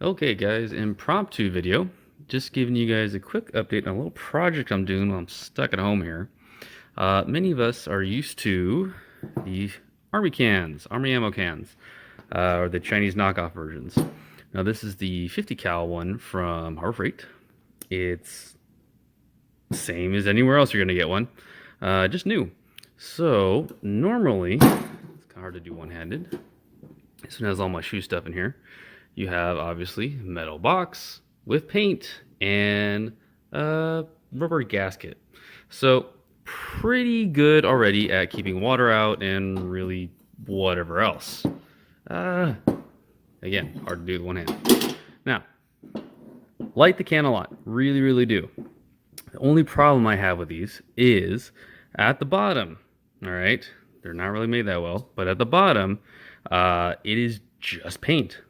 Okay, guys, impromptu video. Just giving you guys a quick update on a little project I'm doing while I'm stuck at home here. Many of us are used to the army cans, army ammo cans, or the Chinese knockoff versions. Now, this is the 50 cal one from Harbor Freight. It's the same as anywhere else you're gonna get one, just new. So normally, it's kind of hard to do one-handed. This one has all my shoe stuff in here. You have obviously metal box with paint and a rubber gasket. So pretty good already at keeping water out and really whatever else. Again, hard to do with one hand. Now, like the can a lot, really do. The only problem I have with these is at the bottom. All right, they're not really made that well, but at the bottom, it is just paint.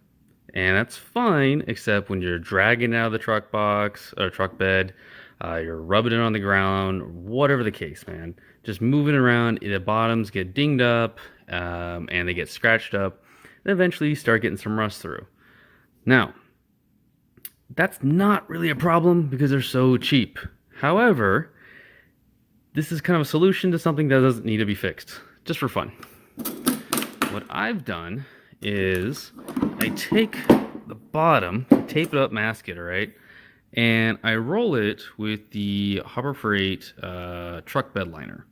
And that's fine, except when you're dragging it out of the truck box or truck bed, you're rubbing it on the ground, whatever the case, man. Just moving around, the bottoms get dinged up, and they get scratched up. And eventually you start getting some rust through. Now, that's not really a problem because they're so cheap. However, this is kind of a solution to something that doesn't need to be fixed, just for fun. What I've done is I take the bottom, tape it up, mask it, all right, and I roll it with the Harbor Freight truck bed liner.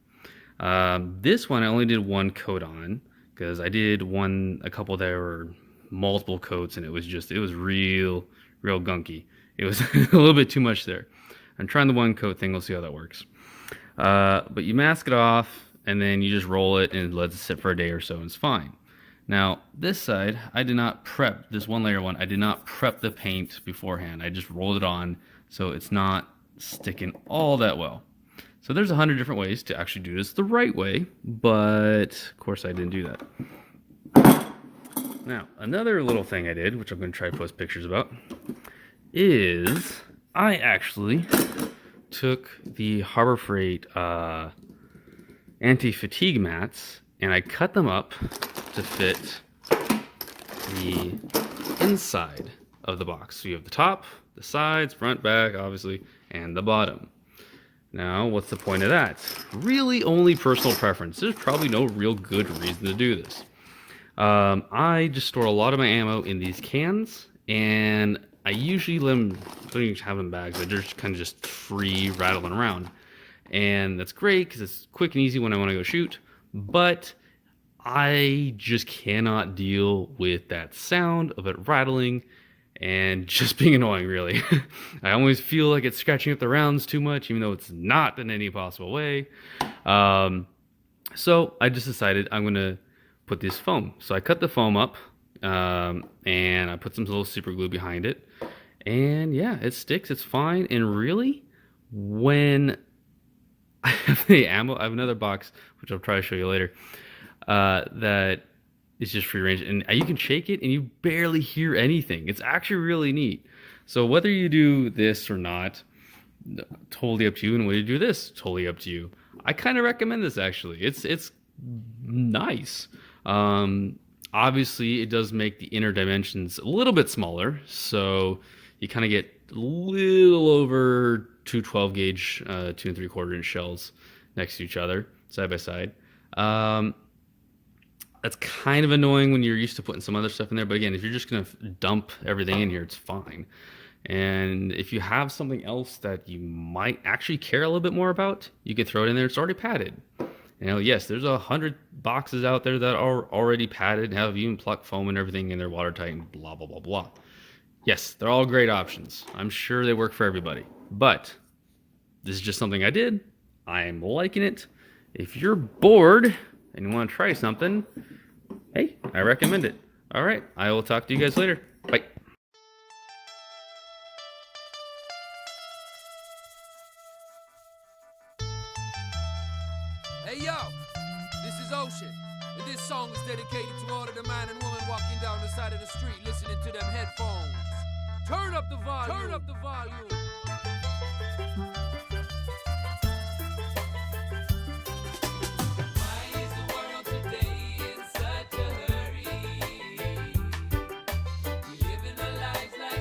This one I only did one coat on because I did a couple that were multiple coats, and it was real gunky. It was a little bit too much there. I'm trying the one coat thing. We'll see how that works. But you mask it off, and then you just roll it and let it sit for a day or so, and it's fine. Now, this side, I did not prep, this one layer one, I did not prep the paint beforehand. I just rolled it on, so it's not sticking all that well. So there's 100 different ways to actually do this the right way, but of course I didn't do that. Now, another little thing I did, which I'm going to try to post pictures about, is I actually took the Harbor Freight anti-fatigue mats and I cut them up to fit the inside of the box. So you have the top, the sides, front, back, obviously, and the bottom. Now, what's the point of that? Really only personal preference. There's probably no real good reason to do this. I just store a lot of my ammo in these cans, and I usually don't even have them in bags. They're just kind of just free rattling around. And that's great because it's quick and easy when I want to go shoot. But I just cannot deal with that sound of it rattling and just being annoying, really. I always feel like it's scratching up the rounds too much, even though it's not in any possible way. So I just decided I'm going to put this foam. So I cut the foam up, and I put some little super glue behind it. And yeah, it sticks. It's fine. And really, when I have the ammo, I have another box, which I'll try to show you later, that is just free range. And you can shake it and you barely hear anything. It's actually really neat. So whether you do this or not, totally up to you. And whether you do this, totally up to you. I kind of recommend this, actually. It's nice. Obviously, it does make the inner dimensions a little bit smaller. So you kind of get a little over two 12 gauge 2 3/4 inch shells next to each other, side by side. That's kind of annoying when you're used to putting some other stuff in there. But again, if you're just going to dump everything in here, it's fine. And if you have something else that you might actually care a little bit more about, you can throw it in there. It's already padded. You know, yes, there's 100 boxes out there that are already padded, have even pluck foam and everything, and they're watertight and blah, blah, blah, blah. Yes, they're all great options. I'm sure they work for everybody. But this is just something I did. I'm liking it. If you're bored and you want to try something, hey, I recommend it. All right, I will talk to you guys later. Bye. Hey yo, this is Ocean, and this song is dedicated to all of the man and woman walking down the side of the street listening to them headphones. Turn up the volume. Turn up the volume. Lives like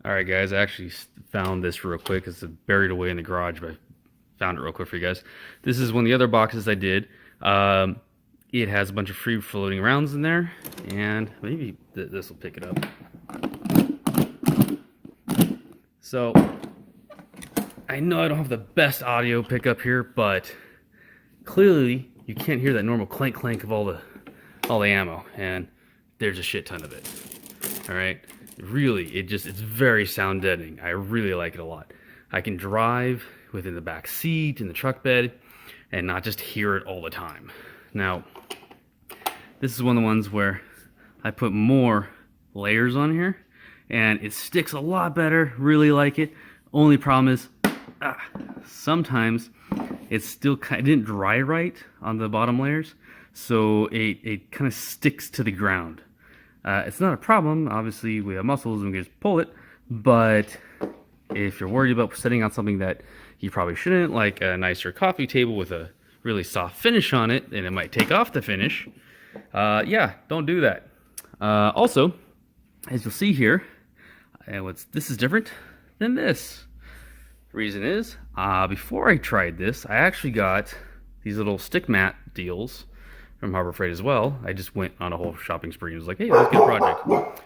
All right, guys, I actually found this real quick. It's buried away in the garage, but I found it real quick for you guys. This is one of the other boxes I did. It has a bunch of free floating rounds in there, and maybe this will pick it up. So, I know I don't have the best audio pickup here, but clearly you can't hear that normal clank clank of all the ammo, and there's a shit ton of it. All right. Really, it's very sound deadening. I really like it a lot. I can drive within the back seat in the truck bed and not just hear it all the time. Now, this is one of the ones where I put more layers on here and it sticks a lot better. Really like it. Only problem is sometimes it didn't dry right on the bottom layers, so it kind of sticks to the ground. It's not a problem. Obviously, we have muscles and we can just pull it. But if you're worried about setting on something that you probably shouldn't, like a nicer coffee table with a really soft finish on it, and it might take off the finish, yeah, don't do that. Also, as you'll see here, this is different than this. The reason is, before I tried this, I actually got these little stick mat deals from Harbor Freight as well. I just went on a whole shopping spree and was like, hey, let's get a project.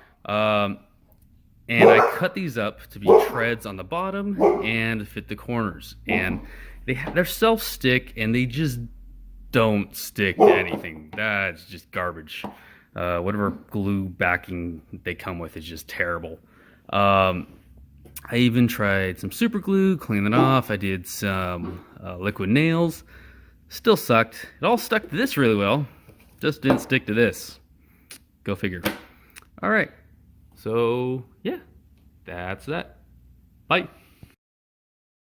And I cut these up to be treads on the bottom and fit the corners. And they're self-stick, and they just don't stick to anything. That's just garbage. Whatever glue backing they come with is just terrible. I even tried some super glue, cleaned it off. I did some liquid nails. Still sucked. It all stuck to this really well. Just didn't stick to this. Go figure. All right. So, yeah. That's that. Bye.